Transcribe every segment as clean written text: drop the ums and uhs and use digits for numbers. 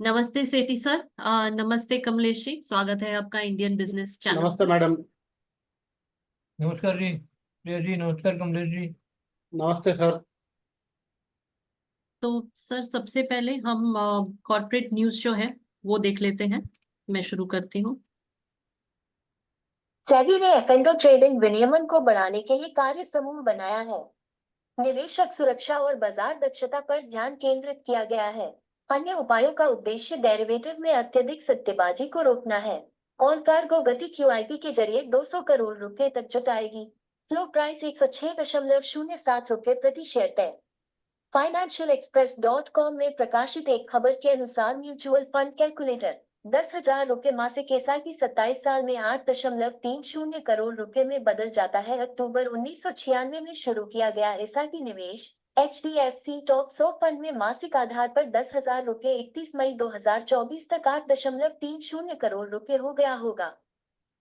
नमस्ते सेठी सर। नमस्ते कमलेश जी, स्वागत है आपका इंडियन बिजनेस चैनल नमस्ते पर। मैडम। नमस्कार जी प्रिया जी। नमस्कार कमलेश जी। नमस्ते सर। तो सर, सबसे पहले हम कॉर्पोरेट न्यूज़ जो है वो देख लेते हैं। मैं शुरू करती हूँ। सेबी ने एफ&ओ ट्रेडिंग विनियमन को बढ़ाने के लिए कार्य समूह बनाया है। निवेशक सुरक्षा और बाजार दक्षता पर ध्यान केंद्रित किया गया है। अन्य उपायों का उद्देश्य डेरिवेटिव में अत्यधिक सट्टेबाजी को रोकना है। ऑल कार्गो गति QIP के जरिए 200 करोड़ रुपए तक जुटाएगी। फ्लो प्राइस 106.07 रुपए प्रति शेयर तय। फाइनेंशियल एक्सप्रेस .com में प्रकाशित एक खबर के अनुसार म्यूचुअल फंड कैलकुलेटर 10,000 रुपए मासिक एसआईपी 27 साल में 8.30 करोड़ रुपए में बदल जाता है। अक्टूबर 1996 में शुरू किया गया एसआईपी निवेश HDFC टॉप 100 फंड में मासिक आधार पर 10,000 रुपए 31 मई 2024 तक 8.30 करोड़ रुपए हो गया होगा।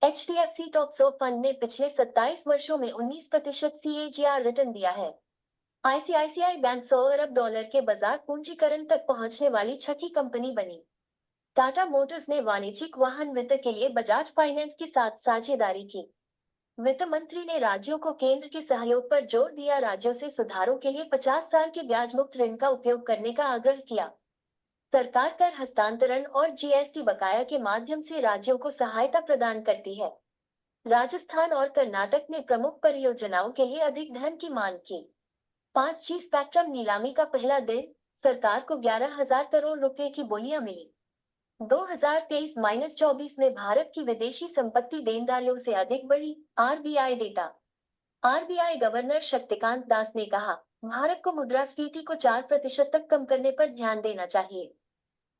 HDFC टॉप 100 फंड ने पिछले 27 वर्षों में 19% CAGR रिटर्न दिया है। ICICI बैंक $100 अरब के बाजार पूंजीकरण तक पहुंचने वाली छठी कंपनी बनी। टाटा मोटर्स ने वाणिज्यिक वाहन वित्त के लिए बजाज फाइनेंस के साथ साझेदारी की। वित्त मंत्री ने राज्यों को केंद्र के सहयोग पर जोर दिया। राज्यों से सुधारों के लिए 50 साल के ब्याज मुक्त ऋण का उपयोग करने का आग्रह किया। सरकार कर हस्तांतरण और GST बकाया के माध्यम से राज्यों को सहायता प्रदान करती है। राजस्थान और कर्नाटक ने प्रमुख परियोजनाओं के लिए अधिक धन की मांग की। 5G स्पेक्ट्रम नीलामी का पहला दिन, सरकार को 11,000 करोड़ रुपए की बोलियां मिली। 2023-24 में भारत की विदेशी संपत्ति देनदारियों से अधिक बढ़ी। RBI data. RBI governor Shaktikanta Das ने कहा, भारत को मुद्रास्फीति को 4% तक कम करने पर ध्यान देना चाहिए।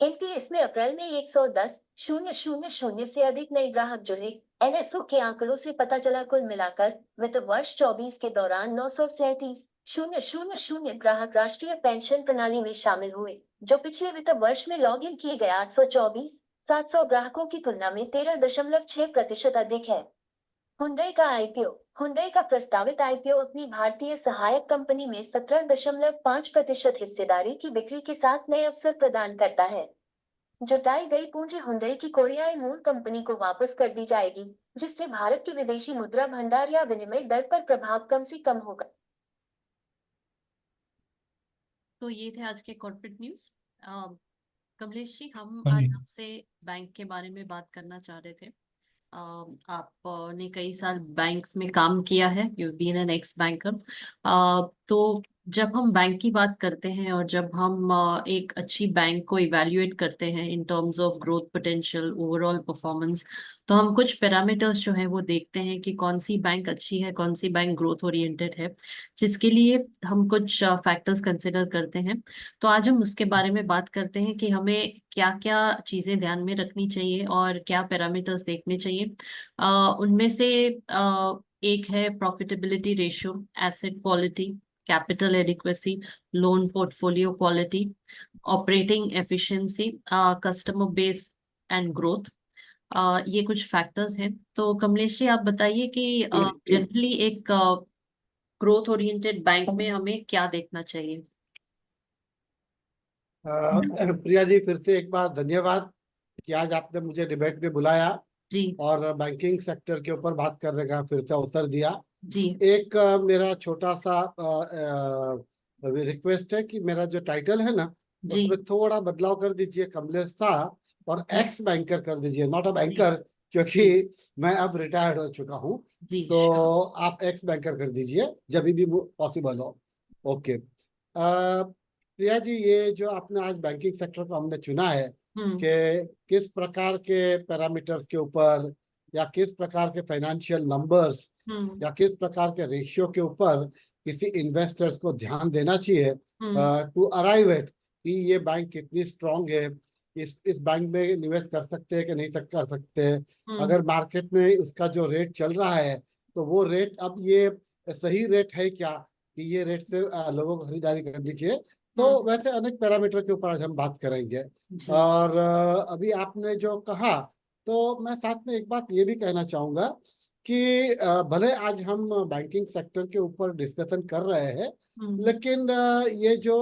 NPS में अप्रैल में 110,000 से अधिक नए ग्राहक जुड़े। NSO के आंकड़ों से पता चला कुल मिलाकर वित्त वर्ष 24 के दौरान 937,000 ग्राहक राष्ट्रीय पेंशन प्रणाली में शामिल हुए, जो पिछले वित्त वर्ष में लॉग इन किए गए 824,700 ग्राहकों की तुलना में 13.6% अधिक है। हुंडई का IPO। हुंडई का प्रस्तावित IPO अपनी भारतीय सहायक कंपनी में 17.5% हिस्सेदारी की बिक्री के साथ नए अवसर प्रदान करता है। जुटाई गई पूंजी हुंडई की कोरियाई मूल कंपनी को वापस कर दी जाएगी, जिससे भारत की विदेशी मुद्रा भंडार या विनिमय दर पर प्रभाव कम से कम होगा। तो ये थे आज के कॉर्पोरेट न्यूज़। कमलेश जी, हम हाँ आज जी। आपसे बैंक के बारे में बात करना चाह रहे थे। आपने कई साल बैंक्स में काम किया है, you been an ex banker. तो जब हम बैंक की बात करते हैं और जब हम एक अच्छी बैंक को इवैल्यूएट करते हैं in terms of growth potential, overall performance, तो हम कुछ पैरामीटर्स जो है वो देखते हैं कि कौन सी बैंक अच्छी है, कौन सी बैंक ग्रोथ ओरिएंटेड है, जिसके लिए हम कुछ फैक्टर्स कंसिडर करते हैं। तो आज हम उसके बारे में बात करते हैं कि हमें क्या क्या चीजें ध्यान में रखनी चाहिए और क्या पैरामीटर्स देखने चाहिए। उनमें से एक है profitability ratio, asset quality, capital adequacy, loan portfolio quality, operating efficiency, customer base and growth. ये कुछ फैक्टर्स हैं। तो कमलेश जी, आप बताइए कि जनरली एक ग्रोथ ओरिएंटेड बैंक में हमें क्या देखना चाहिए। प्रिया जी, फिर से एक बार धन्यवाद कि आज आपने मुझे डिबेट में बुलाया जी। और बैंकिंग सेक्टर के ऊपर बात करने का फिर से अवसर दिया। जी। एक मेरा छोटा सा रिक्वेस्ट है कि मेरा जो टाइटल है ना, जी। उसमें थोड़ा बदलाव कर दीजिए, कमलेश शाह और जी। एक्स बैंकर कर दीजिए, नॉट अ बैंकर, जी। क्योंकि मैं अब रिटायर्ड हो चुका हूँ। जी, तो श्योर। आप एक्स बैंकर कर दीजिए जब भी पॉसिबल हो। ओके। प्रिया जी, ये जो आपने आज बैंकिंग सेक्टर को हमने चुना है हम्म। कि किस प्रकार के पैरामीटर्स के ऊपर या किस प्रकार के फाइनेंशियल नंबर्स हम्म। या किस प्रकार के रेशियो के ऊपर किसी इन्वेस्टर्स को ध्यान देना चाहिए हम्म। टू अराइव एट कि ये बैंक कितनी स्ट्रांग है, इस बैंक में निवेश कर सकते हैं कि नहीं कर सकते हैं। हम्म। अगर मार्केट में उसका जो रेट चल रहा है तो वो रेट अब ये सही रेट है क्या, कि ये रेट से लोगों को खरीदारी करनी चाहिए। तो हम्म। वैसे अनेक पैरामीटर के ऊपर आज हम बात करेंगे। जी। और अभी आपने जो कहा, तो मैं साथ में एक बात ये भी कहना चाहूंगा कि भले आज हम बैंकिंग सेक्टर के ऊपर डिस्कशन कर रहे हैं, हम्म लेकिन ये जो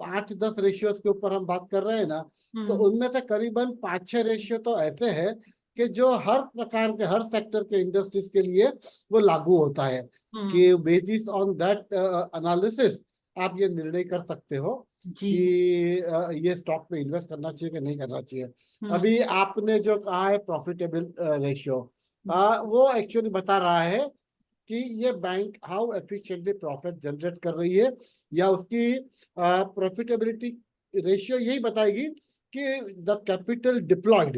8-10 रेशियोज के ऊपर हम बात कर रहे हैं ना, तो हम्म उनमें से करीबन 5-6 रेशियो तो ऐसे हैं कि जो हर प्रकार के, हर सेक्टर के इंडस्ट्रीज के लिए वो लागू होता है, हम्म कि बेसिस ऑन दैट एनालिसिस आप ये निर्णय कर सकते हो जी कि ये स्टॉक में इन्वेस्ट करना चाहिए कि नहीं करना चाहिए। हम्म अभी आपने जो कहा है प्रॉफिटेबल रेशियो, जी वो एक्चुअली बता रहा है कि ये bank how efficiently profit generate कर रही है, या उसकी प्रॉफिटेबिलिटी रेशियो यही बताएगी कि the capital deployed,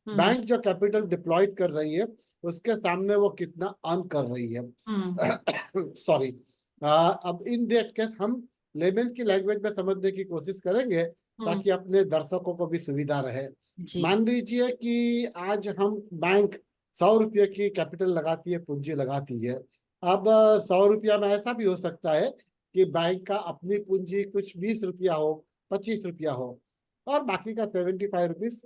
hmm bank जो कैपिटल डिप्लॉयड कर रही है उसके सामने वो कितना अर्न कर रही है। हम्म सॉरी, अब इन दैट केस हम लेमन की लैंग्वेज में समझने की कोशिश करेंगे हम्म ताकि अपने दर्शकों को भी सुविधा रहे। जी मान लीजिए कि आज हम बैंक 100 रुपये की कैपिटल लगाती है, पूंजी लगाती है। अब 100 रुपया में ऐसा भी हो सकता है कि बैंक का अपनी पूंजी कुछ 20 रुपया हो, 25 रुपया हो, और बाकी का 75 रुपीज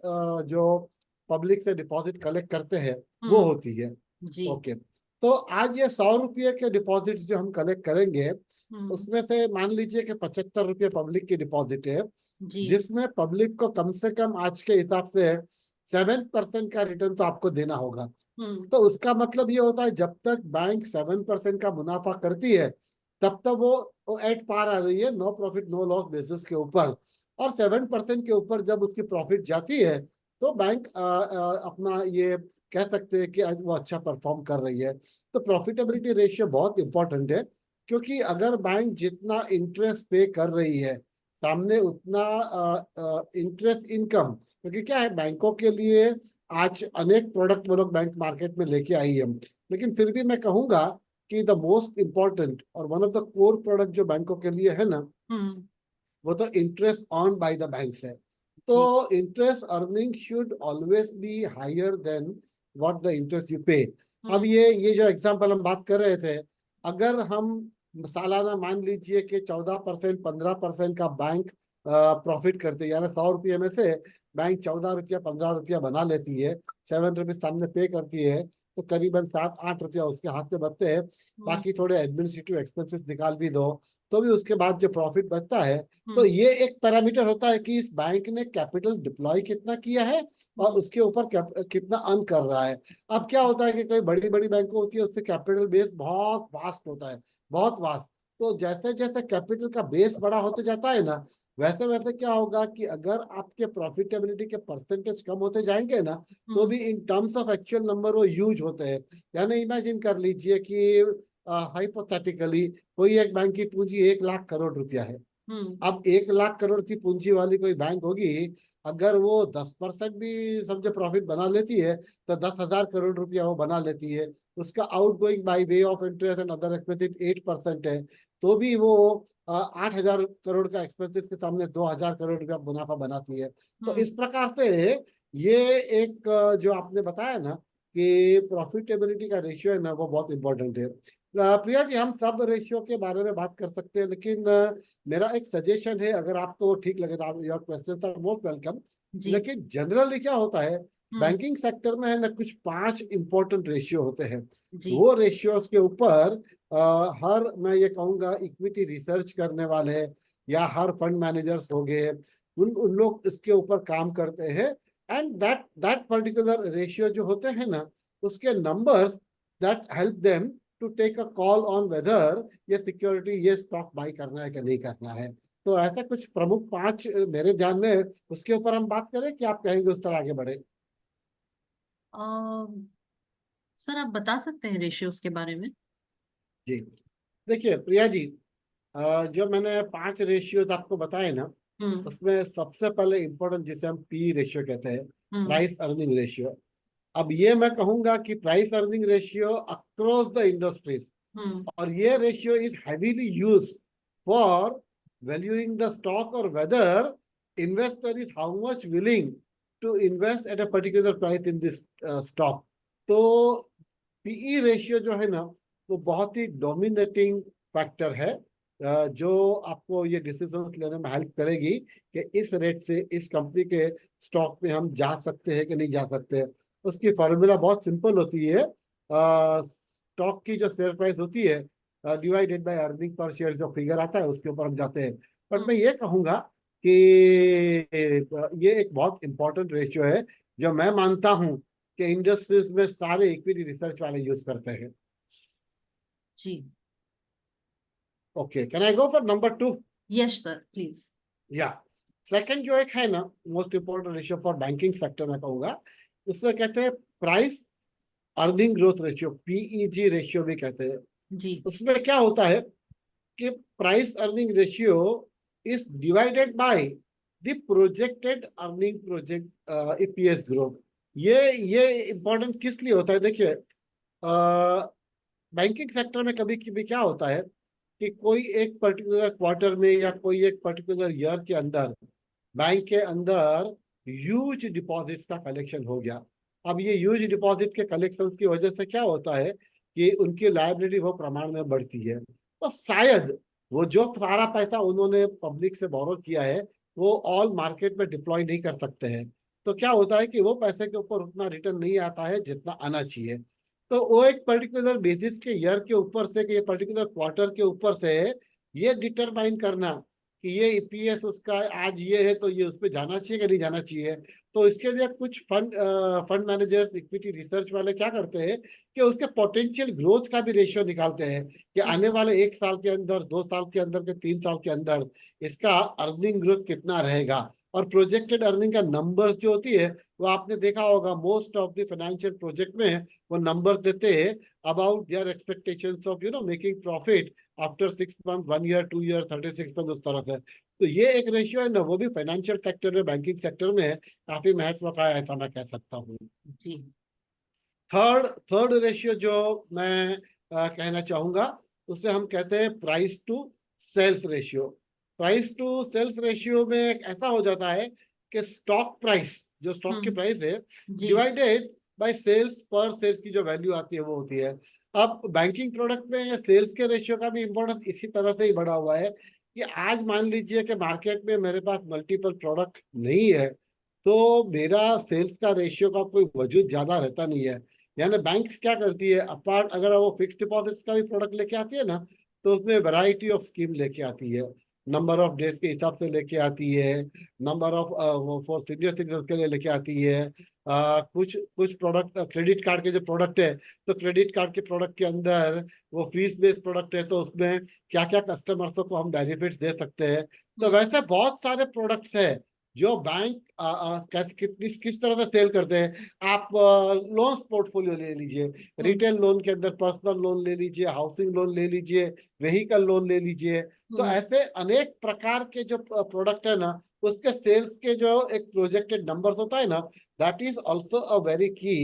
जो पब्लिक से डिपॉजिट कलेक्ट करते हैं वो हम्म होती है। जी ओके, तो आज ये 100 रुपये के डिपॉजिट जो हम कलेक्ट करेंगे, हम्म उसमें से मान लीजिए कि 75 रुपये पब्लिक की डिपॉजिट है, जी जिसमें पब्लिक को कम से कम आज के हिसाब से 7% का रिटर्न तो आपको देना होगा। हम्म तो उसका मतलब ये होता है जब तक बैंक 7% का मुनाफा करती है तब तक वो एट पार आ रही है, no profit no loss basis के ऊपर। और 7% के ऊपर जब उसकी प्रॉफिट जाती है तो बैंक अपना ये कह सकते हैं कि आज वो अच्छा परफॉर्म कर रही है। तो प्रॉफिटेबिलिटी रेशियो बहुत इंपॉर्टेंट है, क्योंकि अगर बैंक जितना इंटरेस्ट पे कर रही है सामने उतना इंटरेस्ट इनकम, क्योंकि क्या है बैंकों के लिए आज अनेक प्रोडक्ट वो लोग बैंक मार्केट में लेके आई है, लेकिन फिर भी मैं कहूंगा कि द मोस्ट इम्पोर्टेंट और one of the core product जो बैंकों के लिए है ना, हम्म वो तो interest on by the banks है। तो जी interest earning should always be higher than what the interest you pay. अब हम्म ये जो एग्जांपल हम बात कर रहे थे, अगर हम सालाना मान लीजिए कि 14% 15% का बैंक प्रॉफिट करते, यानी 100 रुपये में से बैंक 14 रुपया 15 रुपया बना लेती है, 7 रुपये सामने पे करती है, तो करीबन 7-8 रुपया उसके हाथ से बचते हैं। हम्म बाकी थोड़े एडमिनिस्ट्रेटिव एक्सपेंसेस निकाल भी दो तो भी उसके बाद जो प्रॉफिट बचता है, तो हम्म ये एक पैरामीटर होता है कि इस बैंक ने कैपिटल डिप्लॉय कितना किया है और हम्म उसके ऊपर कितना अर्न कर रहा है। अब क्या होता है कि कोई बड़ी बड़ी बैंकों होती है उससे कैपिटल बेस बहुत वास्ट होता है, बहुत वास्ट। तो जैसे जैसे कैपिटल का बेस बड़ा होते जाता है ना, वैसे वैसे क्या होगा कि अगर आपके प्रॉफिटेबिलिटी के परसेंटेज कम होते जाएंगे ना, तो हम्म भी in terms of actual number वो यूज होते हैं। यानी इमेजिन कर लीजिए कि हाइपोथेटिकली कोई एक बैंक की पूंजी 1 लाख करोड़ रुपया है। हम्म अब 1 लाख करोड़ की पूंजी वाली कोई बैंक होगी, अगर वो 10% भी समझे प्रॉफिट बना लेती है तो 10,000 करोड़ रुपया वो बना लेती है। उसका out going by way of interest and other expenses 8% है, तो भी वो 8,000 करोड़ का एक्सपेंसेस के सामने 2,000 करोड़ रुपया मुनाफा बनाती है। तो हम्म इस प्रकार से ये एक जो आपने बताया ना कि प्रॉफिटेबिलिटी का रेशियो है ना, वो बहुत इंपॉर्टेंट है। प्रिया जी, हम सब रेशियो के बारे में बात कर सकते हैं, लेकिन मेरा एक सजेशन है, अगर आपको ठीक लगे तो आप, your question are most welcome. जी लेकिन जनरली क्या होता है, हम्म बैंकिंग सेक्टर में है ना कुछ 5 इंपॉर्टेंट रेशियो होते हैं। जी वो रेशियोज के ऊपर हर, मैं ये कहूँगा, इक्विटी रिसर्च करने वाले या हर फंड मैनेजर्स हो गए, उन उन लोग इसके ऊपर काम करते हैं। एंड दैट पर्टिकुलर रेशियो जो होते हैं ना, उसके numbers that help them to take a call on whether ये सिक्योरिटी, ये स्टॉक बाई करना है कि नहीं करना है। तो ऐसा कुछ प्रमुख 5 मेरे ध्यान में है, उसके ऊपर हम बात करें कि आप कहेंगे उस तरह आगे बढ़े। सर आप बता सकते हैं रेशियोज के बारे में। जी, देखिए प्रिया जी, जो मैंने 5 रेशियोज आपको बताए ना, हम्म उसमें सबसे पहले इंपॉर्टेंट जिसे हम पी रेशियो कहते हैं, हम्म प्राइस अर्निंग रेशियो। अब ये मैं कहूंगा कि price earning ratio across the industries, hmm और ये ratio is heavily used for valuing the stock or whether investor is how much willing to invest at a particular price in this stock. तो PE ratio जो है ना, वो बहुत ही dominating factor है, जो आपको ये डिसीजन लेने में हेल्प करेगी कि इस रेट से इस कंपनी के स्टॉक में हम जा सकते हैं कि नहीं जा सकते। उसकी फॉर्मूला बहुत सिंपल होती है, स्टॉक की जो शेयर प्राइस होती है divided by earning per share जो फिगर आता है उसके ऊपर हम जाते हैं। पर मैं ये कहूंगा कि ये एक बहुत इंपॉर्टेंट रेशियो है जो मैं मानता हूं कि इंडस्ट्रीज में सारे इक्विटी रिसर्च वाले यूज करते हैं। जी। Okay, can I go for number 2? Yes sir, please. या सेकंड जो एक है ना most important ratio for banking sector में कहूंगा, उससे कहते हैं price earning growth ratio, PEG ratio भी कहते हैं। जी। उसमें क्या होता है कि price earning ratio is divided by the projected earning project EPS growth. ये इंपॉर्टेंट किस लिए होता है? देखिए, बैंकिंग सेक्टर में कभी कभी क्या होता है कि कोई एक पर्टिकुलर क्वार्टर में या कोई एक पर्टिकुलर ईयर के अंदर बैंक के अंदर ह्यूज डिपॉजिट्स का कलेक्शन हो गया। अब ये ह्यूज डिपॉजिट के कलेक्शन की वजह से क्या होता है कि उनकी लायबिलिटी वो प्रमाण में बढ़ती है। तो शायद वो जो सारा पैसा उन्होंने पब्लिक से बोरो किया है वो ऑल मार्केट में डिप्लॉय नहीं कर सकते हैं। तो क्या होता है कि वो पैसे के ऊपर उतना रिटर्न नहीं आता है जितना आना चाहिए। तो वो एक पर्टिकुलर बेसिस के ईयर के ऊपर से कि ये पर्टिकुलर क्वार्टर के ऊपर से ये डिटरमाइन करना कि ये ईपीएस उसका आज ये है तो ये उस पर जाना चाहिए कि नहीं जाना चाहिए। तो इसके लिए कुछ फंड मैनेजर्स इक्विटी रिसर्च वाले क्या करते हैं कि उसके पोटेंशियल ग्रोथ का भी रेशियो निकालते हैं कि आने वाले 1 साल के अंदर, 2 साल के अंदर के 3 साल के अंदर इसका अर्निंग ग्रोथ कितना रहेगा। और प्रोजेक्टेड अर्निंग का नंबर्स जो होती है वो आपने देखा होगा most of the financial project में वो नंबर देते हैं about their expectations of making profit after 6 month, 1 year, 2 year, 36 month, उस तरह से। तो ये एक रेशियो है ना, वो भी फाइनेंशियल सेक्टर में, बैंकिंग सेक्टर में काफी महत्व का है, ऐसा मैं कह सकता हूँ। जी। थर्ड रेशियो जो मैं कहना चाहूंगा उसे हम कहते हैं price to sales ratio. Price to sales ratio में एक ऐसा हो जाता है कि स्टॉक प्राइस, जो स्टॉक की प्राइस है, जी। डिवाइडेड बाय सेल्स पर सेल्स की जो वैल्यू आती है वो होती है। अब बैंकिंग प्रोडक्ट में सेल्स के रेशियो का भी इंपॉर्टेंस इसी तरह से ही बढ़ा हुआ है कि आज मान लीजिए कि मार्केट में मेरे पास मल्टीपल प्रोडक्ट नहीं है तो मेरा सेल्स का रेशियो का कोई वजूद ज्यादा रहता नहीं है। यानी बैंक्स क्या करती है, अपार्ट अगर वो फिक्स डिपॉजिट्स का भी प्रोडक्ट लेके आती है ना तो उसमें वैरायटी ऑफ स्कीम लेके आती है, नंबर ऑफ डेज के हिसाब से लेके आती है, number of for senior citizen के लिए लेके आती है। कुछ कुछ प्रोडक्ट क्रेडिट कार्ड के जो प्रोडक्ट है तो क्रेडिट कार्ड के प्रोडक्ट के अंदर वो फीस बेस्ड प्रोडक्ट है तो उसमें क्या क्या कस्टमर्स को हम बेनिफिट्स दे सकते हैं। तो वैसे बहुत सारे प्रोडक्ट्स है जो बैंक किस तरह से सेल करते हैं। आप लोन्स पोर्टफोलियो ले लीजिए, रिटेल लोन के अंदर पर्सनल लोन ले लीजिए, हाउसिंग लोन ले लीजिए, व्हीकल लोन ले लीजिए। तो ऐसे अनेक प्रकार के जो प्रोडक्ट है ना उसके सेल्स के जो एक प्रोजेक्टेड नंबर्स होता है ना, that is also a very key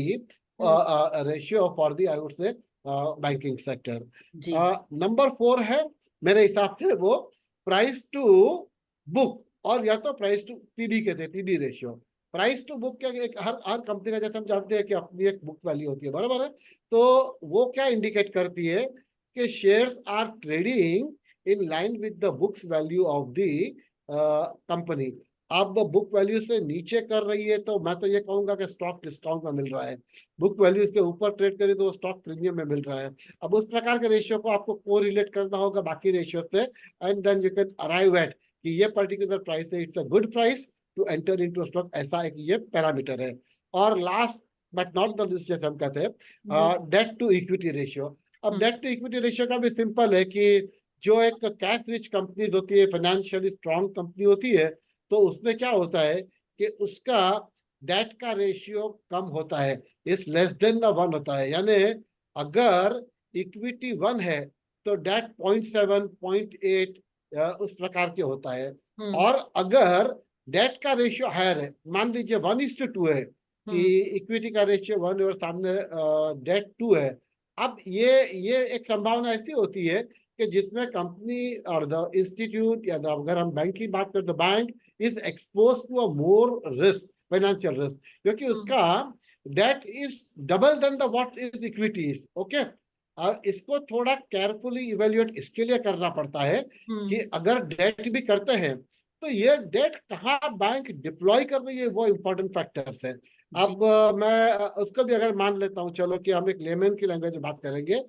ratio for the I would say banking sector. जी। नंबर 4 है मेरे हिसाब से वो प्राइस टू बुक, और या तो प्राइस टू पीबी कहते हैं, PB ratio. Price to book क्या, एक हर कंपनी का जैसे हम जानते हैं कि अपनी एक बुक वैल्यू होती है, बराबर है। तो वो क्या इंडिकेट करती है कि shares are trading in line with the books value of the company. अब बुक वैल्यू से नीचे कर रही है तो मैं तो ये कहूंगा कि स्टॉक डिस्काउंट में मिल रहा है, बुक वैल्यू के ऊपर ट्रेड करे तो स्टॉक प्रीमियम में मिल रहा है। अब उस प्रकार के रेशियो को आपको कोरिलेट करना होगा बाकी रेशियो से, and then you can arrive at कि ये पर्टिकुलर प्राइस है, it's a good price to enter into stock, ऐसा एक ये पैरामीटर है। और last but not the list जैसे हम कहते हैं डेट टू इक्विटी रेशियो। अब डेट टू इक्विटी रेशियो का भी सिंपल है कि जो एक कैश रिच कंपनीज होती है, फाइनेंशियली स्ट्रॉन्ग कंपनी होती है, तो उसमें क्या होता है कि उसका डेट का रेशियो कम होता है, इस लेस देन द 1 होता है। यानी अगर इक्विटी 1 है तो डेट 0.7, 0.8 उस प्रकार के होता है। और अगर डेट का रेशियो हायर है, मान लीजिए 1:2 है कि इक्विटी का रेशियो 1 और सामने डेट 2 है। अब ये एक संभावना ऐसी होती है कि जिसमें कंपनी और द इंस्टीट्यूट या अगर हम बैंक की बात करें तो bank is expose to a more risk, financial risk, क्योंकि उसका debt is double then the what is equity. Okay, इसको थोड़ा केयरफुली इवेल्युएट इसके लिए करना पड़ता है कि अगर डेट भी करते हैं तो ये डेट कहाँ बैंक डिप्लॉय कर रही है वो इंपॉर्टेंट फैक्टर्स है। जी। अब मैं उसको भी अगर मान लेता हूँ, चलो कि हम एक लेमन की लैंग्वेज में बात करेंगे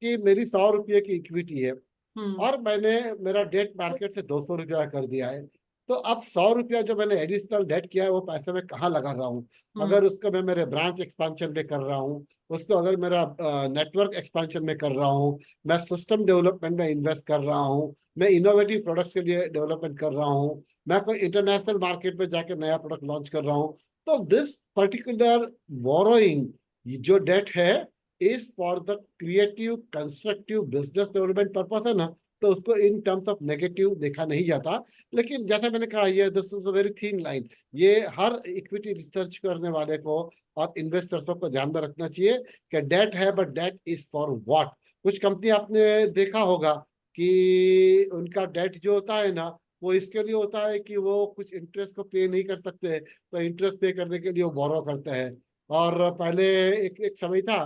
कि मेरी 100 रुपये की इक्विटी है हम्म। और मैंने मेरा डेट मार्केट से 200 रुपया कर दिया है। तो अब 100 रुपया जो मैंने एडिशनल डेट किया है वो पैसे मैं कहाँ लगा रहा हूँ? अगर उसको मैं मेरे ब्रांच एक्सपांशन में कर रहा हूँ, उसको अगर मेरा नेटवर्क एक्सपांशन में कर रहा हूँ, मैं सिस्टम डेवलपमेंट में इन्वेस्ट कर रहा हूँ, मैं इनोवेटिव प्रोडक्ट्स के लिए डेवलपमेंट कर रहा हूँ, मैं कोई इंटरनेशनल मार्केट में जाकर नया प्रोडक्ट लॉन्च कर रहा हूँ, तो दिस पर्टिकुलर बोरोइंग, जो डेट है, is for the creative constructive business development purpose है ना, तो उसको इन टर्म्स ऑफ नेगेटिव देखा नहीं जाता। लेकिन जैसा मैंने कहा, ये this is a very thin line. ये हर इक्विटी रिसर्च करने वाले को और इन्वेस्टर्स को ध्यान में रखना चाहिए कि डेट है, but debt is for what. कुछ कंपनी आपने देखा होगा कि उनका डेट जो होता है ना, वो इसके लिए होता है कि वो कुछ इंटरेस्ट को पे नहीं कर सकते, तो इंटरेस्ट पे करने के लिए वो बोरो करते हैं। और पहले एक एक समय था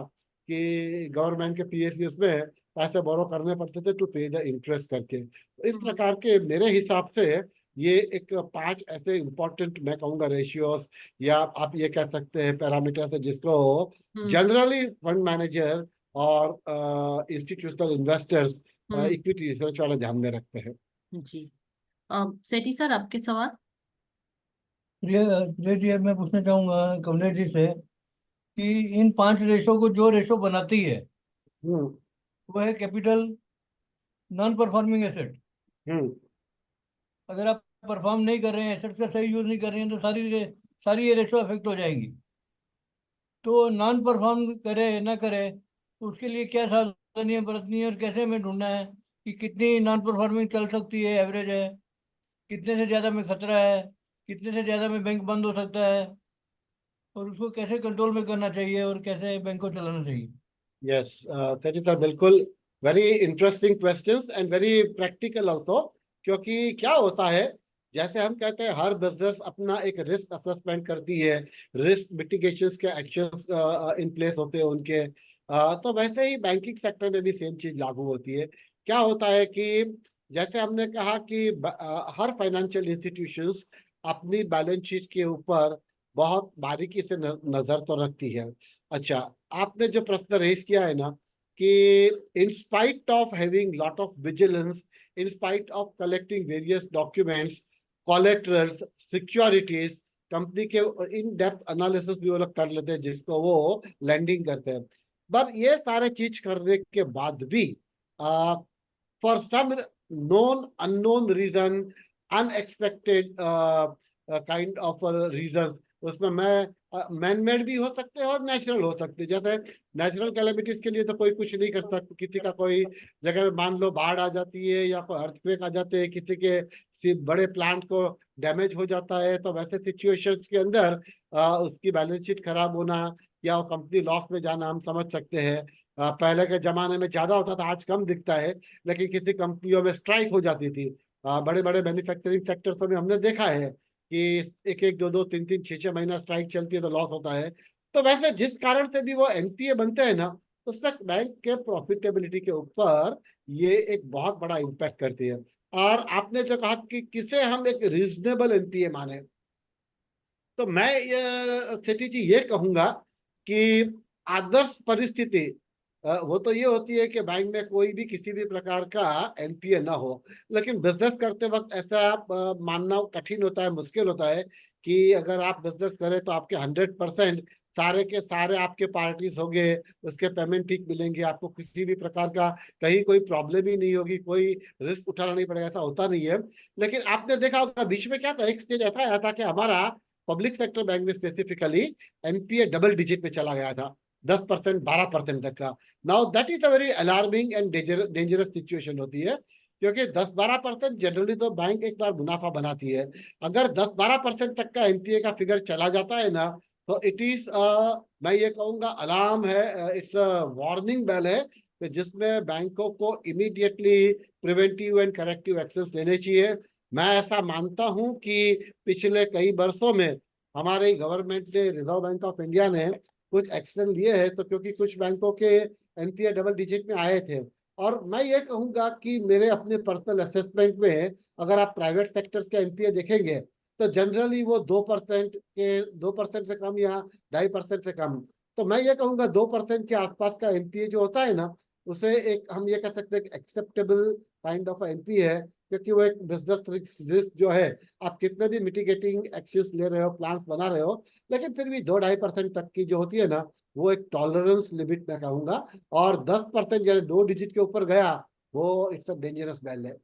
कि गवर्नमेंट के पीएसयू में पैसे बोरो करने पड़ते थे टू पे द इंटरेस्ट करके। तो इस प्रकार के मेरे हिसाब से ये एक 5 ऐसे इंपॉर्टेंट, मैं कहूँगा, रेशियोज या आप ये कह सकते हैं पैरामीटर्स है, जिसको हम्म। जनरली फंड मैनेजर और इंस्टीट्यूशनल इन्वेस्टर्स हम्म। इक्विटी रिसर्च वाले ध्यान में रखते हैं। जी। सेठी सर, आपके सवाल। प्रिय प्रिय जी, अब मैं पूछना चाहूंगा कमलेश जी से कि इन 5 रेशो को जो रेशो बनाती है हम्म। वो है कैपिटल, नॉन परफॉर्मिंग एसेट। हम्म। अगर आप परफॉर्म नहीं कर रहे हैं, एसेट्स का सही यूज नहीं कर रहे हैं, तो सारी ये रेशो अफेक्ट हो जाएंगी। तो नॉन परफॉर्म करे ना करे तो उसके लिए क्या सावधानियां बरतनी है और कैसे हमें ढूंढना है कि कितनी नॉन परफॉर्मिंग चल सकती है, एवरेज है, कितने से ज़्यादा में खतरा है, कितने से ज़्यादा में बैंक बंद हो सकता है, और उसको कैसे कंट्रोल में करना चाहिए और कैसे बैंक को चलाना चाहिए। यस, सर सर, बिल्कुल। Very interesting questions and very practical also. क्योंकि क्या होता है, जैसे हम कहते हैं हर बिजनेस अपना एक रिस्क असेसमेंट करती है, रिस्क मिटिगेशंस के एक्शंस इन प्लेस होते हैं उनके। तो वैसे ही बैंकिंग सेक्टर में भी सेम चीज लागू होती है। क्या होता है कि जैसे हमने कहा कि हर फाइनेंशियल इंस्टीट्यूशंस अपनी बैलेंस शीट के ऊपर बहुत बारीकी से नजर तो रखती है। अच्छा, आपने जो प्रश्न रेज किया है ना कि in spite of having lot of vigilance, in spite of collecting various documents, collaterals, securities, company के इन डेप्थ एनालिसिस भी वो लोग कर लेते हैं, जिसको वो लैंडिंग करते हैं। पर ये सारे चीज करने के बाद भी for some known unknown reason, unexpected kind of reason, उसमें मैं मैन मेड भी हो सकते हैं और नेचुरल हो सकते हैं। जैसे नेचुरल कैलेमिटीज के लिए तो कोई कुछ नहीं कर सकता, किसी का कोई जगह में मान लो बाढ़ आ जाती है या कोई अर्थक्वेक आ जाते हैं, किसी के बड़े प्लांट को डैमेज हो जाता है, तो वैसे सिचुएशंस के अंदर उसकी बैलेंस शीट खराब होना या कंपनी लॉस में जाना हम समझ सकते हैं। पहले के जमाने में ज्यादा होता था, आज कम दिखता है, लेकिन किसी कंपनियों में स्ट्राइक हो जाती थी। बड़े बड़े मैन्युफैक्चरिंग सेक्टर्स में हमने देखा है कि एक एक दो दो तीन तीन छह छह महीना स्ट्राइक चलती है तो लॉस होता है। तो वैसे जिस कारण से भी वो एनपीए बनते हैं ना, उस तक बैंक के प्रॉफिटेबिलिटी के ऊपर ये एक बहुत बड़ा इम्पैक्ट करती है। और आपने जो कहा कि किसे हम एक रीजनेबल एनपीए माने, तो मैं ये सेठी जी ये कहूंगा कि आदर्श परिस्थिति वो तो ये होती है कि बैंक में कोई भी किसी भी प्रकार का एनपीए ना हो। लेकिन बिजनेस करते वक्त ऐसा मानना कठिन होता है, मुश्किल होता है कि अगर आप बिजनेस करें तो आपके 100% सारे के सारे आपके पार्टीज होंगे, उसके पेमेंट ठीक मिलेंगे, आपको किसी भी प्रकार का कहीं कोई प्रॉब्लम ही नहीं होगी, कोई रिस्क उठाना नहीं पड़ेगा, ऐसा होता नहीं है। लेकिन आपने देखा होगा बीच में क्या था, एक स्टेज ऐसा आया था कि हमारा पब्लिक सेक्टर बैंक में स्पेसिफिकली एनपीए डबल डिजिट में चला गया था, 10% 12% तक का। Now that is a very alarming and dangerous situation होती है, क्योंकि 10-12% जनरली तो बैंक एक बार मुनाफा बनाती है। अगर 10-12% तक का एनपीए का फिगर चला जाता है ना, तो इट इज, मैं ये कहूंगा, अलार्म है, इट्स अ वार्निंग बेल है कि जिसमें बैंकों को immediately preventive and corrective actions लेने चाहिए। मैं ऐसा मानता हूं कि पिछले कई वर्षों में हमारे गवर्नमेंट ने, रिजर्व बैंक ऑफ इंडिया ने कुछ एक्शन लिए हैं, तो क्योंकि कुछ बैंकों के एनपीए डबल डिजिट में आए थे। और मैं ये कहूंगा कि मेरे अपने पर्सनल असेसमेंट में अगर आप प्राइवेट सेक्टर्स के एनपीए देखेंगे तो जनरली वो 2% से कम या 2.5% से कम। तो मैं ये कहूंगा 2% के आसपास का एनपीए जो होता है ना, उसे एक हम ये कह सकते हैं एक्सेप्टेबल काइंड ऑफ एनपीए है, क्योंकि वो एक बिजनेस रिस्क जो है, आप कितने भी मिटिगेटिंग एक्शंस ले रहे हो, प्लान्स बना रहे हो, लेकिन फिर भी 2-2.5% तक की जो होती है ना, वो एक टॉलरेंस लिमिट मैं कहूंगा। और 10% यानी 2 डिजिट के ऊपर गया, वो इट्स अ डेंजरस बैल है।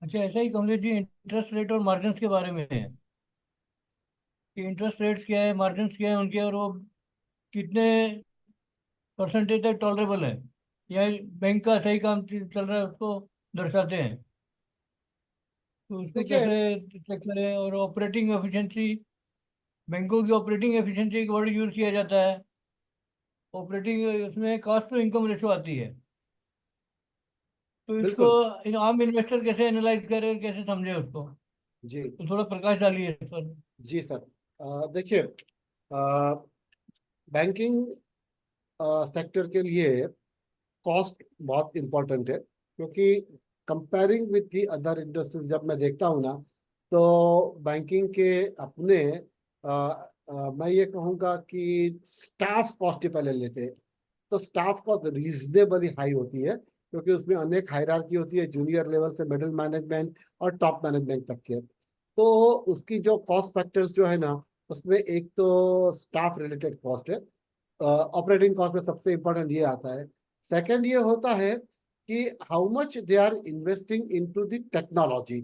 अच्छा, ऐसा ही कमलेश जी इंटरेस्ट रेट और मार्जिन के बारे में है कि इंटरेस्ट रेट्स क्या है, मार्जिन क्या है उनके, और वो कितने परसेंटेज तक टॉलरेबल है, या बैंक का सही काम चल रहा है उसको दर्शाते हैं। तो उसको देखिए, कैसे चेक करें। और ऑपरेटिंग एफिशिएंसी, बैंकों की ऑपरेटिंग एफिशिएंसी एक वर्ड यूज किया जाता है। ऑपरेटिंग उसमें कॉस्ट टू इनकम रेशो आती है। तो इसको बिल्कुल। आम इन्वेस्टर कैसे एनालाइज करे और कैसे समझे उसको, जी। तो थोड़ा प्रकाश डालिए इस पर। जी सर। देखिए, बैंकिंग सेक्टर के लिए कॉस्ट बहुत इंपॉर्टेंट है, क्योंकि comparing with the other industries जब मैं देखता हूँ ना, तो बैंकिंग के अपने मैं ये कहूँगा कि स्टाफ कॉस्ट ही पहले लेते हैं। तो स्टाफ कॉस्ट रीजनेबली हाई होती है, क्योंकि उसमें अनेक हायरार्की होती है, जूनियर लेवल से मिडिल मैनेजमेंट और टॉप मैनेजमेंट तक के। तो उसकी जो कॉस्ट फैक्टर्स जो है ना, उसमें एक तो स्टाफ रिलेटेड कॉस्ट है, ऑपरेटिंग कॉस्ट में सबसे इंपॉर्टेंट ये आता है। सेकंड ये होता है कि how much they are investing into the technology.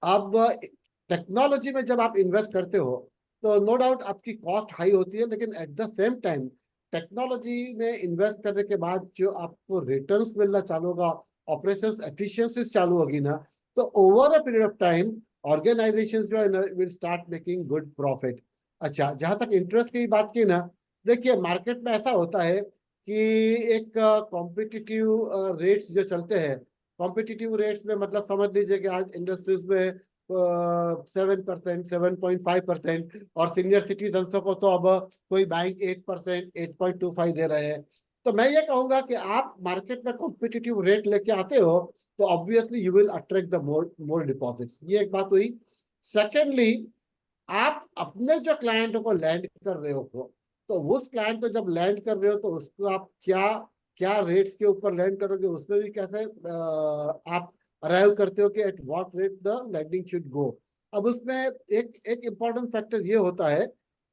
अब टेक्नोलॉजी में जब आप इन्वेस्ट करते हो, तो नो डाउट आपकी कॉस्ट हाई होती है, लेकिन at the same time technology में इन्वेस्ट करने के बाद जो आपको रिटर्न्स मिलना चालू होगा, ऑपरेशंस एफिशिएंसीज चालू होगी ना, तो over a period of time organisations जो है ना will start making good profit. अच्छा, जहां तक इंटरेस्ट की बात की ना, देखिए मार्केट में ऐसा होता है कि एक कॉम्पिटिटिव रेट्स जो चलते हैं, कॉम्पिटिटिव रेट्स में मतलब समझ लीजिए कि आज इंडस्ट्रीज में 7%, 7.5%, और सीनियर सिटीजन को तो अब कोई बैंक 8%, 8.25 दे रहे हैं। तो मैं ये कहूंगा कि आप मार्केट में कॉम्पिटिटिव रेट लेके आते हो, तो obviously you will attract the more more deposits. ये एक बात हुई। सेकेंडली, आप अपने जो क्लाइंट को लैंड कर रहे हो, तो उस क्लाइंट को जब लैंड कर रहे हो, तो उसको आप क्या क्या रेट्स के ऊपर लैंड करोगे, उसमें भी कैसे आप अराइव करते हो कि at what rate the lending should go. अब उसमें एक एक इम्पॉर्टेंट फैक्टर ये होता है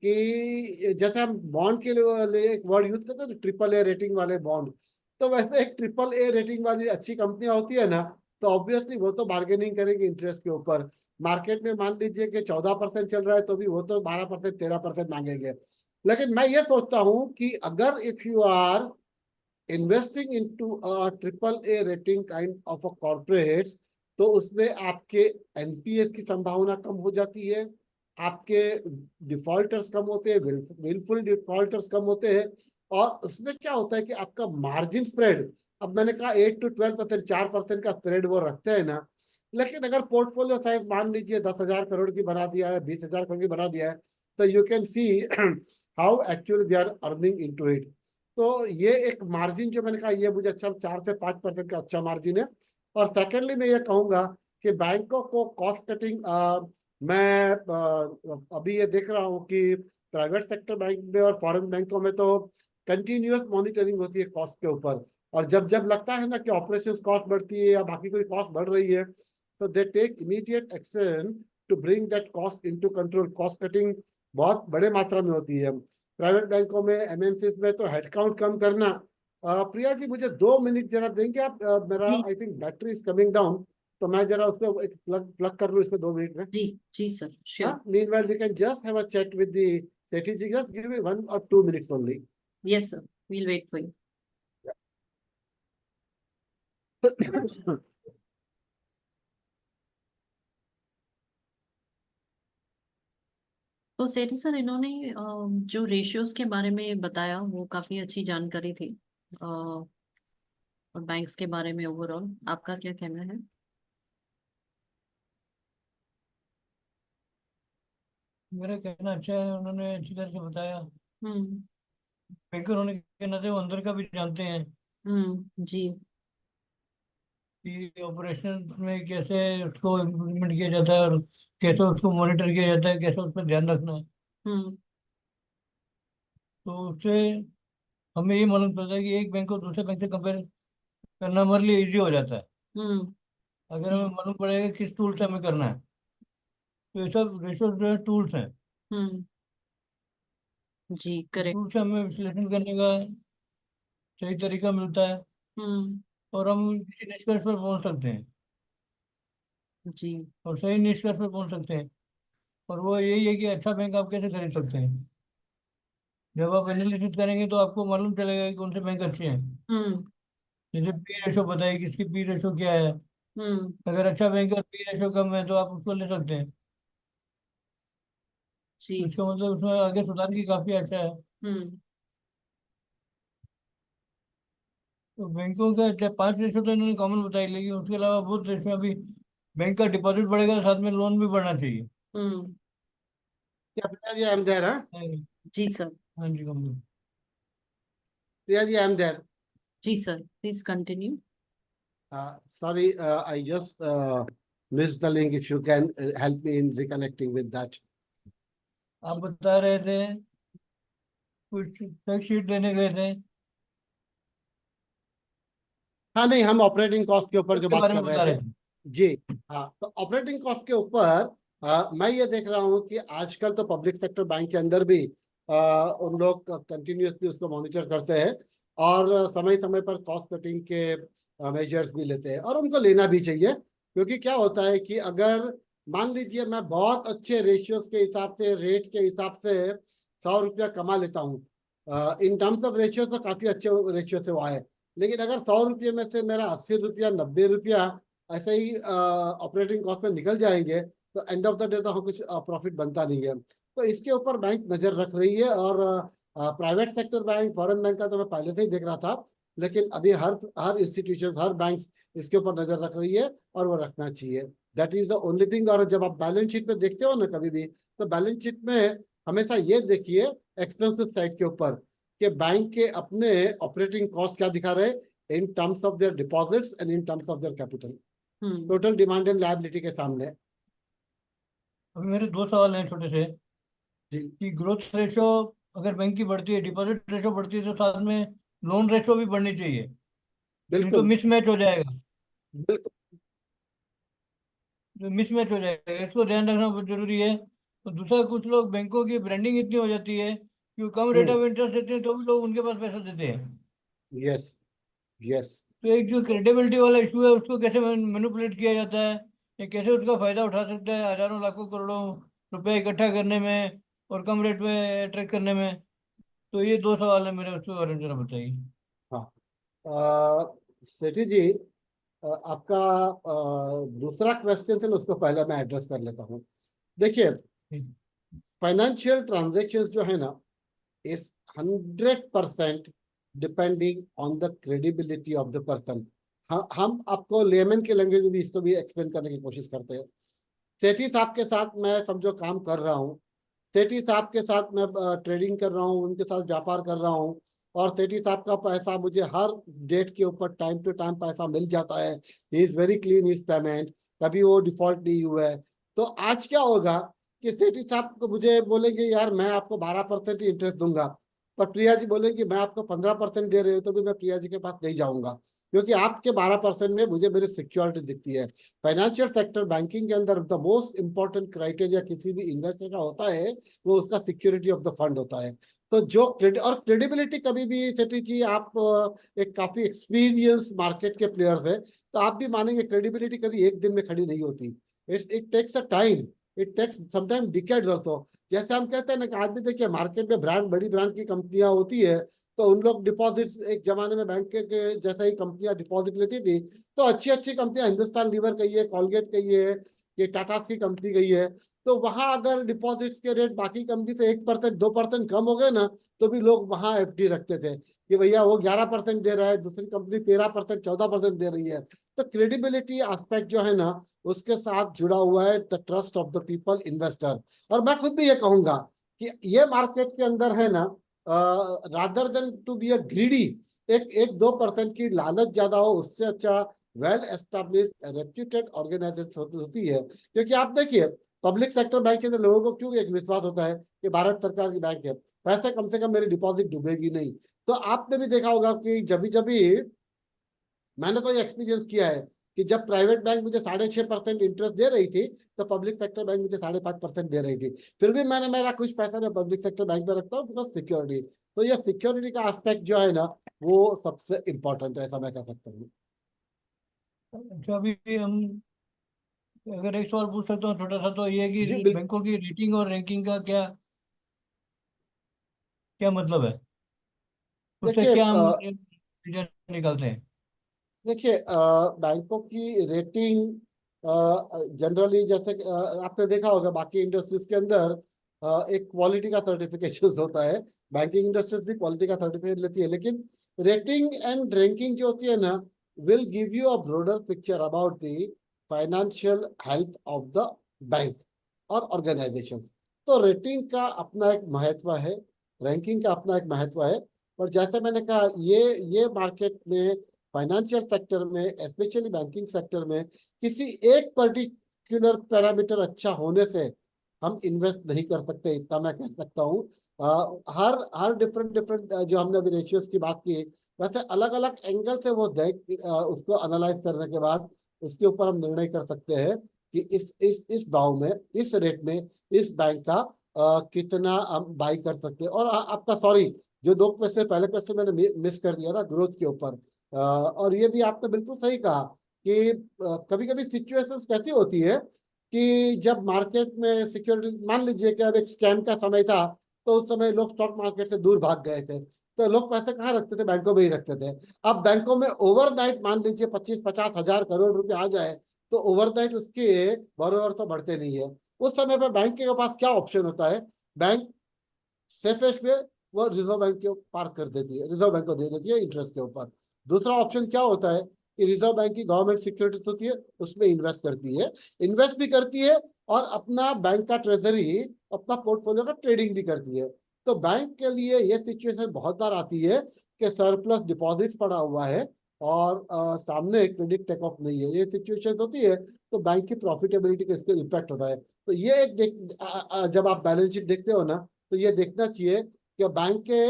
कि जैसे हम बॉन्ड के लिए एक वर्ड यूज करते हैं, ट्रिपल ए रेटिंग वाले बॉन्ड। तो वैसे एक ट्रिपल ए रेटिंग वाली अच्छी कंपनियां होती है ना, तो ऑब्वियसली वो तो बार्गेनिंग करेगी इंटरेस्ट के ऊपर। मार्केट में मान लीजिए कि 14% चल रहा है, तो भी वो तो 12%, 13% मांगेंगे। लेकिन मैं ये सोचता हूँ कि अगर if you are investing into a triple A rating kind of a corporates, तो उसमें आपके एनपीएस की संभावना कम हो जाती है, आपके डिफॉल्टर्स कम होते हैं, विलफुल डिफॉल्टर्स कम होते हैं। और उसमें क्या होता है कि आपका मार्जिन स्प्रेड, अब मैंने कहा 8 to 12%, 4% का स्प्रेड वो रखते हैं ना। लेकिन अगर पोर्टफोलियो साइज मान लीजिए 10,000 करोड़ की बना दिया है, 20,000 करोड़ की बना दिया है, तो you can see how actually they are earning into it. तो ये एक मार्जिन जो मैंने कहा, ये मुझे अच्छा, 4 से 5% का अच्छा मार्जिन है। और सेकेंडली मैं ये कहूंगा कि बैंकों को कॉस्ट कटिंग, मैं अभी ये देख रहा हूँ कि प्राइवेट सेक्टर बैंक में और फॉरेन बैंकों में तो कंटिन्यूअस मॉनिटरिंग होती है कॉस्ट के ऊपर। और जब जब लगता है ना कि ऑपरेशन कॉस्ट बढ़ती है या बाकी कोई कॉस्ट बढ़ रही है, तो they take immediate action to bring that cost into control. Cost cutting बहुत बड़े मात्रा में होती है प्राइवेट बैंकों में, एमएनसी में। तो हेडकाउंट कम करना। प्रिया जी, मुझे 2 मिनट जरा देंगे आप? मेरा जी I think battery is coming down, तो मैं जरा उसको एक प्लग प्लग कर लूँ इसमें 2 मिनट में। जी जी सर, हाँ, sure. meanwhile we can just have a chat with the Sethi ji. Just give me 1 or 2 minutes only. Yes sir, we'll wait for you. तो सेठी सर, इन्होंने जो रेशियोज के बारे में बताया वो काफी अच्छी जानकारी थी, और बैंक्स के बारे में ओवरऑल आपका क्या कहना है? मेरा कहना अच्छा है, उन्होंने अच्छी तरह से बताया। हम्म। बैंकर होने के नाते वो अंदर का भी जानते हैं जी। कि ऑपरेशन में कैसे उसको इम्प्लीमेंट किया जाता है और कैसे उसको मॉनिटर किया जाता है, कैसे उस पर ध्यान रखना है। हम्म। तो उससे हमें ये मालूम चलता है कि एक बैंक को दूसरे बैंक से कंपेयर करना हमारे लिए इजी हो जाता है। हम्म। अगर जी। हमें मालूम पड़ेगा किस टूल से हमें करना है, तो ये सब रेशो जो है टूल्स हैं। हम्म। जी करेक्ट। टूल से हमें विश्लेषण करने का सही तरीका मिलता है हम्म। और हम किसी निष्कर्ष पर पहुंच सकते हैं, जी। और सही निष्कर्ष पर पहुंच सकते हैं। और वो यही है कि अच्छा बैंक आप कैसे खरीद सकते हैं। जब आप एनालिसिस करेंगे तो आपको मालूम चलेगा कि कौन से बैंक अच्छे हैं। हम्म। जैसे पी रेशो बताइए, किसकी पी रेशो क्या है। हम्म। अगर अच्छा बैंक है और पी रेशो कम है तो आप उसको ले सकते हैं। तो जी। इसका मतलब उसमें आगे सुधार की काफी अच्छा है। हम्म। तो बैंकों का 5 रेशो तो इन्होंने कॉमन बताई, लेकिन उसके अलावा बहुत रेशो अभी बैंक का डिपॉजिट बढ़ेगा, साथ में लोन भी बढ़ना चाहिए। हम्म। क्या प्रिया जी, आई एम देयर? हाँ, हाँ जी सर। हाँ जी, come. Priya ji, I am there. जी sir, please continue. Sorry, I just missed the link. If you can help me in reconnecting with that. आप बता रहे थे कुछ फैक्ट शीट देने गए थे, हाँ, नहीं, हम ऑपरेटिंग कॉस्ट के ऊपर जो उसके बात बारे कर में रहे बता थे। रहे थे। जी। हाँ, तो ऑपरेटिंग कॉस्ट के ऊपर मैं ये देख रहा हूँ कि आजकल तो पब्लिक सेक्टर बैंक के अंदर भी उन लोग कंटिन्यूसली उसको मॉनिटर करते हैं और समय समय पर कॉस्ट कटिंग के मेजर्स भी लेते हैं, और उनको लेना भी चाहिए। क्योंकि क्या होता है कि अगर मान लीजिए मैं बहुत अच्छे रेशियोज के हिसाब से, रेट के हिसाब से 100 रुपया कमा लेता हूँ, इन टर्म्स ऑफ रेशियो तो काफी अच्छे रेशियो से वो आए, लेकिन अगर 100 रुपये में से मेरा 80 रुपया, 90 रुपया ऐसे ही ऑपरेटिंग कॉस्ट में निकल जाएंगे, तो एंड ऑफ द डे तो हम कुछ प्रॉफिट बनता नहीं है। तो इसके ऊपर बैंक नजर रख रही है, और private sector bank, foreign bank का तो मैं पहले से ही देख रहा था, लेकिन अभी हर हर इंस्टीट्यूशन, हर बैंक इसके ऊपर नजर रख रही है, और वो रखना चाहिए। That is the only thing. और जब आप बैलेंस शीट पे देखते हो ना कभी भी, तो बैलेंस शीट में हमेशा ये देखिए एक्सपेंसिव साइड के ऊपर कि बैंक के अपने ऑपरेटिंग कॉस्ट क्या दिखा रहे हैं in terms of their deposits and in terms of their capital, hmm. Total demand and liability के सामने। अभी मेरे दो सवाल हैं छोटे से, जी, कि ग्रोथ रेशो अगर बैंक की बढ़ती है, डिपॉजिट रेशो बढ़ती है, तो साथ में लोन रेशो भी बढ़नी चाहिए, नहीं तो बिल्कुल मिसमैच हो जाएगा। बिल्कुल। तो मिसमैच हो जाएगा, इसको ध्यान रखना बहुत जरूरी है। और दूसरा, कुछ लोग बैंकों की ब्रांडिंग इतनी हो जाती है कि वो कम रेट हम्म। ऑफ इंटरेस्ट देते हैं तो भी लोग उनके पास पैसा देते हैं। यस। यस। तो एक जो क्रेडिबिलिटी वाला इशू है, उसको कैसे मैनिपुलेट किया जाता है, या कैसे उसका फायदा उठा सकता है हजारों लाखों करोड़ों रुपए इकट्ठा करने में और कम रेट में अट्रैक्ट करने में। तो ये दो सवाल है मेरे, उसके बारे में जरा बताइए। हाँ, सेठी जी, आपका दूसरा क्वेश्चन है ना, उसको पहले मैं एड्रेस कर लेता हूँ। देखिए, ठीक। फाइनेंशियल ट्रांजेक्शन्स जो है ना, is 100% depending on the credibility of the person. हम आपको लेमन के लैंग्वेज में भी इसको भी एक्सप्लेन करने की कोशिश करते हैं। सेठी साहब के साथ मैं समझो काम कर रहा हूँ, सेठी साहब के साथ मैं ट्रेडिंग कर रहा हूँ, उनके साथ व्यापार कर रहा हूँ, और सेठी साहब का पैसा मुझे हर डेट के ऊपर टाइम टू टाइम पैसा मिल जाता है। He is very clean is payment, कभी वो डिफॉल्ट नहीं हुआ है। तो आज क्या होगा कि सेठी साहब को मुझे बोलेंगे यार मैं आपको 12% ही इंटरेस्ट दूंगा, पर प्रिया जी बोलेंगे मैं आपको 15% दे रहे हो, तो भी मैं प्रिया जी के पास नहीं जाऊंगा, क्योंकि आपके 12% में मुझे मेरी सिक्योरिटी दिखती है। फाइनेंशियल सेक्टर बैंकिंग के अंदर द मोस्ट इंपॉर्टेंट क्राइटेरिया किसी भी इन्वेस्टर का होता है, वो उसका सिक्योरिटी ऑफ द फंड होता है। तो जो और क्रेडिबिलिटी कभी भी, सेठी जी आप एक काफी एक्सपीरियंस मार्केट के प्लेयर्स है, तो आप भी मानेंगे क्रेडिबिलिटी कभी एक दिन में खड़ी नहीं होती। It takes a time, it takes sometime decades also. जैसे हम कहते हैं ना कि आज भी देखिए मार्केट में ब्रांड, बड़ी ब्रांड की कंपनियां होती है, तो उन लोग डिपॉजिट, एक जमाने में बैंक के जैसा ही कंपनियां डिपॉजिट लेती थी, तो अच्छी अच्छी कंपनियां, हिंदुस्तान लीवर कही है, कॉलगेट कही है, ये टाटा की कंपनी गई है, तो वहां अगर डिपॉजिट्स के रेट बाकी कंपनी से 1%, 2% कम हो गए ना, तो भी लोग वहां एफडी रखते थे कि भैया वो 11% दे रहा है, दूसरी कंपनी 13%, 14% दे रही है। तो क्रेडिबिलिटी एस्पेक्ट जो है ना, उसके साथ जुड़ा हुआ है the trust of the people, investor. और मैं खुद भी ये कहूंगा कि ये मार्केट के अंदर है ना, rather then to be a greedy, एक एक 2% की लालच ज्यादा हो, उससे अच्छा वेल एस्टेब्लिश्ड रेप्यूटेड ऑर्गेनाइजेशन होती है। क्योंकि आप देखिए पब्लिक सेक्टर बैंक के अंदर लोगों को क्यों एक विश्वास होता है कि भारत सरकार की बैंक है, पैसे कम से कम मेरी डिपॉजिट डूबेगी नहीं। तो आपने भी देखा होगा कि जब भी मैंने तो ये एक्सपीरियंस किया है कि जब प्राइवेट बैंक मुझे 6.5% इंटरेस्ट दे रही थी तो पब्लिक सेक्टर बैंक मुझे 5.5% दे रही थी। फिर भी मैंने मेरा कुछ पैसा मैं पब्लिक सेक्टर बैंक में रखता हूँ बिकॉज सिक्योरिटी। तो ये सिक्योरिटी का एस्पेक्ट जो है ना वो सबसे इम्पोर्टेंट है, ऐसा मैं कह सकता हूँ। अच्छा, अभी हम अगर एक सवाल पूछ सकता हूँ छोटा सा, तो ये है जी कि बिल्कुल। बैंकों की रेटिंग और रैंकिंग का क्या क्या मतलब है? उससे देखिए क्या हम रिजल्ट निकालते हैं? देखिए बैंकों की रेटिंग जनरली जैसे आपने देखा होगा बाकी इंडस्ट्रीज के अंदर एक क्वालिटी का सर्टिफिकेशन होता है। बैंकिंग इंडस्ट्रीज भी क्वालिटी का सर्टिफिकेट लेती है, लेकिन रेटिंग एंड रैंकिंग जो होती है ना will give you a broader picture about the financial health of the bank और ऑर्गेनाइजेशन। तो रेटिंग का अपना एक महत्व है, रैंकिंग का अपना एक महत्व है। और जैसे मैंने कहा ये मार्केट में फाइनेंशियल सेक्टर में स्पेशली बैंकिंग सेक्टर में किसी एक पर्टिकुलर पैरामीटर अच्छा होने से हम इन्वेस्ट नहीं कर सकते, इतना मैं कह सकता हूँ। हर हर डिफरेंट डिफरेंट जो हमने अभी रेशियोज की बात की वैसे अलग अलग एंगल से वो देख उसको एनालाइज करने के बाद उसके ऊपर हम निर्णय कर सकते हैं कि इस भाव में इस रेट में इस बैंक का कितना हम बाई कर सकते हैं। और आपका सॉरी जो दो पैसे पहले पैसे मैंने मिस कर दिया था ग्रोथ के ऊपर। और ये भी आपने बिल्कुल सही कहा कि कभी कभी सिचुएशंस कैसी होती है कि जब मार्केट में सिक्योरिटी मान लीजिए कि अब एक स्कैम का समय था तो उस समय लोग स्टॉक मार्केट से दूर भाग गए थे, तो लोग पैसे कहाँ रखते थे, बैंकों में ही रखते थे। अब बैंकों में ओवरनाइट मान लीजिए 25-50 हजार करोड़ रुपए आ जाए तो ओवरनाइट उसके बरोबर तो बढ़ते नहीं है। उस समय पर बैंक के पास क्या ऑप्शन होता है, बैंक सेफेस्ट वे वो रिजर्व बैंक के पार कर देती है, रिजर्व बैंक को दे देती है इंटरेस्ट के ऊपर। दूसरा ऑप्शन क्या होता है कि रिजर्व बैंक की गवर्नमेंट सिक्योरिटीज होती है उसमें इन्वेस्ट करती है, इन्वेस्ट भी करती है और अपना बैंक का ट्रेजरी अपना पोर्टफोलियो का ट्रेडिंग भी करती है। तो बैंक के लिए ये सिचुएशन बहुत बार आती है कि सरप्लस डिपॉजिट पड़ा हुआ है और सामने क्रेडिट टेक ऑफ नहीं है, ये सिचुएशन होती है तो बैंक की प्रॉफिटेबिलिटी का इसके इम्पैक्ट होता है। तो ये एक जब आप बैलेंस शीट देखते हो ना तो ये देखना चाहिए कि बैंक के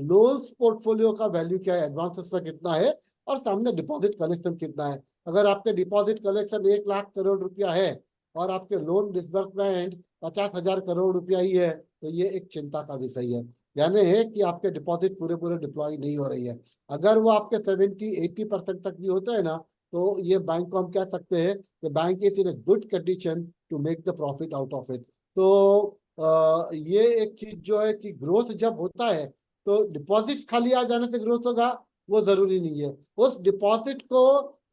लोन्स पोर्टफोलियो का वैल्यू क्या है, एडवांसेस का कितना है और सामने डिपॉजिट कलेक्शन कितना है। अगर आपके डिपॉजिट कलेक्शन 1 लाख करोड़ रुपया है और आपके लोन डिसबर्समेंट 50 हजार करोड़ रुपया ही है तो ये एक चिंता का विषय है, यानी है कि आपके डिपॉजिट पूरे पूरे डिप्लॉय नहीं हो रही है। अगर वो आपके 70-80% तक भी होते हैं ना तो ये बैंक को हम कह सकते हैं कि bank is in a good condition to make the profit out of it. तो ये एक चीज जो है कि ग्रोथ जब होता है तो डिपॉजिट खाली आ जाने से ग्रोथ होगा वो जरूरी नहीं है। उस डिपॉजिट को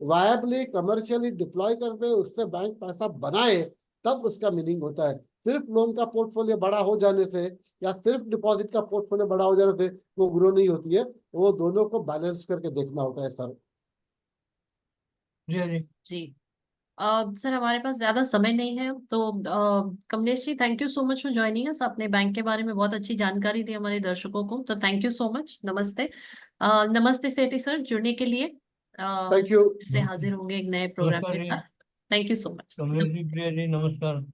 वायबली कमर्शियली डिप्लॉय करके उससे बैंक पैसा बनाए तब उसका मीनिंग होता है। सिर्फ लोन का पोर्टफोलियो बड़ा हो जाने से या सिर्फ डिपॉजिट का पोर्टफोलियो बड़ा हो जाने से वो ग्रो नहीं होती है, वो दोनों को बैलेंस करके देखना होता है सर। जी हाँ जी। जी सर हमारे पास ज्यादा समय नहीं है तो Kamlesh ji thank you so much for joining us. आपने बैंक के बारे में बहुत अच्छी जानकारी दी हमारे दर्शकों को, तो थैंक यू सो मच। नमस्ते। नमस्ते सेठी सर, जुड़ने के लिए थैंक यू। फिर से हाजिर होंगे एक नए प्रोग्राम नमस्कार के जी। साथ। Thank you so much. Kamlesh ji, Priya ji, नमस्कार।